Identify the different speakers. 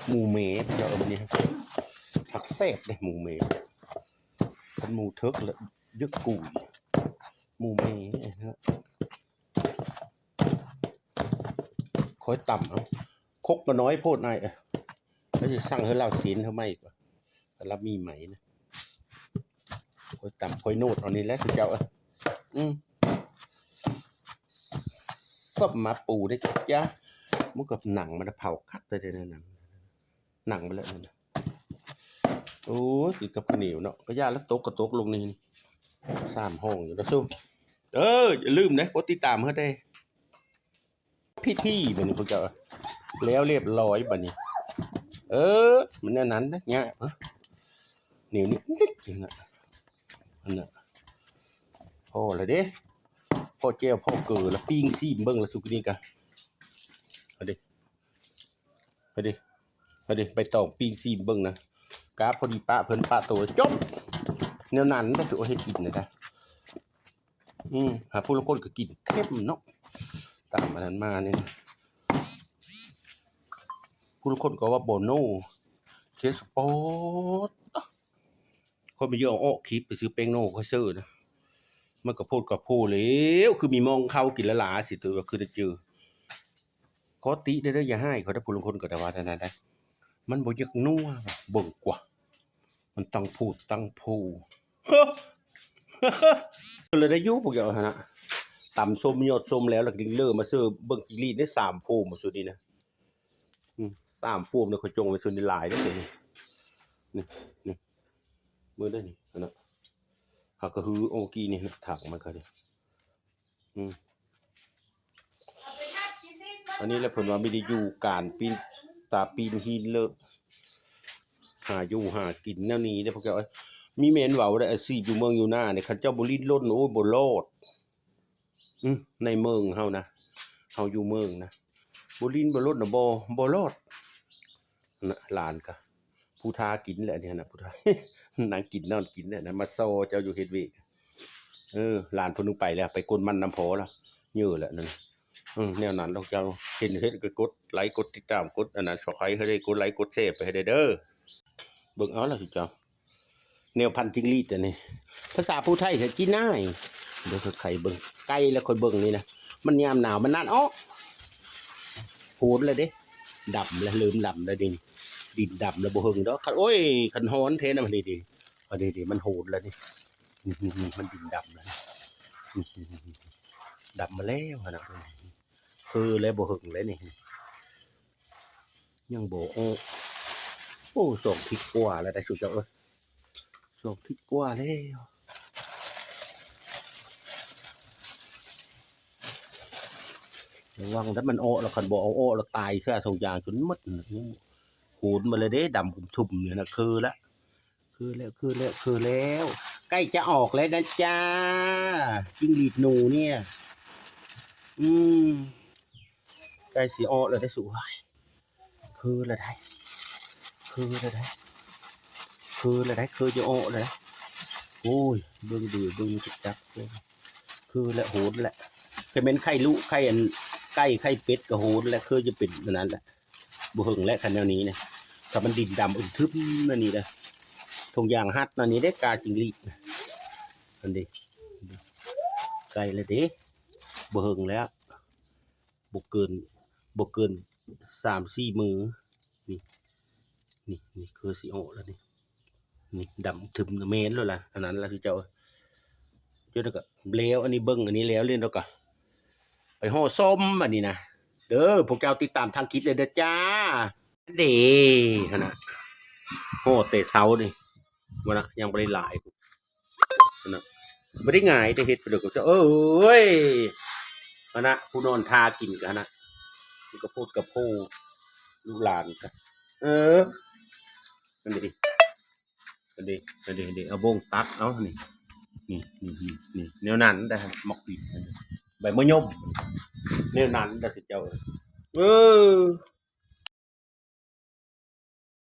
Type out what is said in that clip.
Speaker 1: หมูเมย์เราเอาเนี่ยผักแซ่บเลยหมูเมย์คันหมูเทิกแล้วยึกกุยหมูเมย์นะคอยต่ำเอาคกก็น้อยโพดนายแล้วจะสั่งให้เราศีลทำไมกว่าเรามีไหมนะคอยต่ำคอยโนดเอานี้แล้วคือเจ้าซับมาปูได้จ้ะมุกกับหนังมันเผาคัดเลยนะหนังไปแล้วนะโอ้ยติดกับข้าวเหนียวเนาะก็ย่าแล้วตกลงนี่3 ห้องอยู่นะสู้อย่าลืมนะกดติดตามเขาได้พี่ที่บันนี้พวกเจ้าแล้วเรียบร้อยบันนี้มันแน่นั้นนะเนี่ยเหนียวนิดจริงอ่ะอันน่ะพ่อเลยเด้พ่อเจ้าพ่อเกิดแล้วปิ้งซีมเบิ้งแล้วสุกนี่กันไปดิไปตอกปิ้งซีมเบิ้งนะกาพอดีป้าเพิ่นป้าโตจบแนวนั้นได้สุให้กินนะจ๊ะหาผู้ละคนก็กินเข้มเนาะตามมันมาเนี่ยผู้ละคนก็ว่าโบโน่เจสปอร์ตคนไปเยอะอ้อคลิปไปซื้อเป้งโน่ค่อยซื้อนะมันก็พูดกับผู้แล้วคือมีมองเข้ากินละหลาสิตัวคือจะเจอขอติได้อย่าให้เขาได้ผู้ละคนก็แต่ว่าแต่ได้มันบ่ยึกนัวเบิ่งกว่ามันตั้งพูดตั้งผู้เลยได้ยุบพวกเจ้าฮะนะต่ำส้มยอดส้มแล้วหลักดิงเลิมาซื้อเบิ่งกิลีได้3 โฟมสุดนี้นะ3 โฟมเนี่ยเขาจงไว้ส่วนในลายได้เลยนี่มือได้นี่นะหากกระหือโอกีนี่ถักมันก็ได้อันนี้แหละผลว่าไม่ได้อยู่การปีนตาปีนหินเลิกหาอยู่หากินแนวนี้ได้พวกเจ้ามีเมนเว้าได้สิอยู่เมืองอยู่หน้าเนี่ยคันเจ้าบ่ลิ้นล้นโอ้ยบ่รอดในเมืองเฮานะเฮาอยู่เมืองนะบ่ลิ้นบ่ล้นน่ะบ่รอดนะหลานก็ผู้ทากินแหละเนี่ยนะผู้ทานางกินนอนกินเนี่ยนะมาโซเจ้าอยู่เฮ็ดเวกหลานเพิ่นนึงไปแล้วไปกลมันน้ำพอแล้วเยอะแล้วนั่นแนวนั้นเราเจ้าเห็นเฮ็ดก็กดไลค์กดติดตามกดอันนั้นสไครให้ได้กดไลค์กดแชร์ไปให้ได้เด้อเบิ่งเอาล่ะสิเจ้าแนวพันธุ์จิ้งหรีดอันนี้ภาษาผู้ไทยก็กินง่ายเดี๋ยวไข่เบิ่งไก่แล้วค่อยเบิ่งนี่นะมันยามหนาวมันนั่นโหดเลยเด้ดำแล้วลืมดำแล้วดินดำแล้วบ่หึงดอกโอ้ยคันฮ้อนแท้นะมันดีพอดีมันโหดแล้วนี่มันดินดำแล้วดำมาแล้วนะคือแล้วบ่หึงเลยนี่ยังบ่โอ้2 ทิศกว่าแล้วได้สุดยอด2 ทิศกว่าแล้วระวังถ้ามันแล้วคันบ่เอาแล้วตายเสียทุกอย่างจนหมดโหดมาเลยเด้ดำทุ่มเนี่ยนะคือแล้วใกล้จะออกแล้วนะจ้าจิ้งหรีดหนูเนี่ยใกล้สิออกแล้วได้สวยคือละได้คือจะออกเลยโอ้ยเบิ่งจิกจักคือละโหดแหละจะเป็นไข่ลูกไข่อันไก่ไข่เป็ดก็โหดและคือจะเป็นนั้นแหละบ่หึงและคันแนวนี้นะถ้ามันดินดำอึมทึบนั่นนี่นะทงยางฮัดนั่นนี่ได้กาจิงลีอันนี้ไก่เลยเด้บ่หึงแล้วบ่เกิน3-4 มือนี่คือสิโอแล้วนี่ดำทึมเมนแล้วล่ะอันนั้นล่ะคือเจ้าเจ้าก็แล้วอันนี้เบิ่งอันนี้แล้วเรียนแล้วก็ไปห่อส้มอันนี้นะเด้อพวกเจ้าติดตามทางคลิปเลยเด้อจ้าเด้ขนาดห่อเตะเสาดิวันน่ะยังบ่ได้หลายนะบ่ได้ง่ายแต่เฮ็ดไปเด้อก็เจ้าเอ้ยวันน่ะผู้นอนทากินกันนะนี่ก็พูดกับผู้ลูกหลานกันอันนี้เอาบงตัดเอานี่แนวนั้นได้หมอกปีใบมะยมแนวนั้นได้สิเจ้า